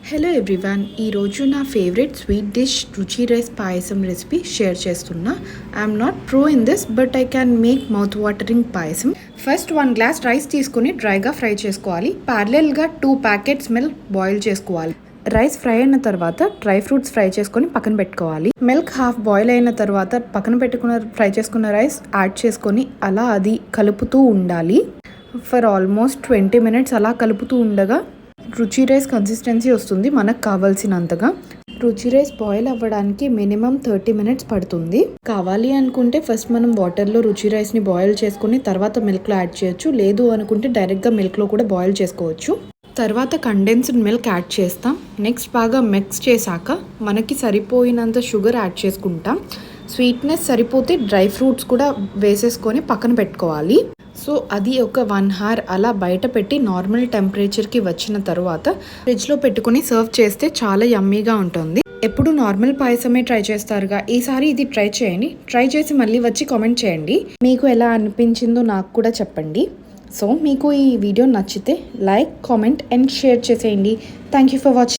Hello everyone, ఈరోజు నా favourite sweet dish రుచి రైస్ పాయసం రెసిపీ షేర్ చేస్తున్నా. I'm not pro in this but I can make mouth watering payasam. First 1 glass rice తీసుకుని డ్రైగా fry చేసుకోవాలి. ప్యారలల్గా 2 ప్యాకెట్స్ మిల్క్ బాయిల్ చేసుకోవాలి. రైస్ ఫ్రై అయిన తర్వాత డ్రై ఫ్రూట్స్ ఫ్రై చేసుకొని పక్కన పెట్టుకోవాలి. మిల్క్ హాఫ్ బాయిల్ అయిన తర్వాత పక్కన పెట్టుకున్న ఫ్రై చేసుకున్న రైస్ యాడ్ చేసుకొని అలా అది కలుపుతూ ఉండాలి. ఫర్ ఆల్మోస్ట్ 20 minutes అలా కలుపుతూ ఉండగా రుచి రైస్ కన్సిస్టెన్సీ వస్తుంది మనకు కావాల్సినంతగా. రుచి రైస్ బాయిల్ అవ్వడానికి మినిమం 30 minutes పడుతుంది. కావాలి అనుకుంటే ఫస్ట్ మనం వాటర్లో రుచి రైస్ని బాయిల్ చేసుకుని తర్వాత మిల్క్లో యాడ్ చేయొచ్చు. లేదు అనుకుంటే డైరెక్ట్గా మిల్క్లో కూడా బాయిల్ చేసుకోవచ్చు. తర్వాత కండెన్స్డ్ మిల్క్ యాడ్ చేస్తాం. నెక్స్ట్ బాగా మిక్స్ చేశాక మనకి సరిపోయినంత షుగర్ యాడ్ చేసుకుంటాం. స్వీట్నెస్ సరిపోతే డ్రై ఫ్రూట్స్ కూడా వేసేసుకొని పక్కన పెట్టుకోవాలి. సో అది ఒక 1 hour అలా బయట పెట్టి నార్మల్ టెంపరేచర్కి వచ్చిన తర్వాత ఫ్రిడ్జ్లో పెట్టుకుని సర్వ్ చేస్తే చాలా యమ్మీగా ఉంటుంది. ఎప్పుడు నార్మల్ పాయసమే ట్రై చేస్తారుగా, ఈసారి ఇది ట్రై చేయండి. ట్రై చేసి మళ్ళీ వచ్చి కామెంట్ చేయండి మీకు ఎలా అనిపించిందో నాకు కూడా చెప్పండి. సో మీకు ఈ వీడియో నచ్చితే లైక్, కామెంట్ అండ్ షేర్ చేసేయండి. Thank you for watching.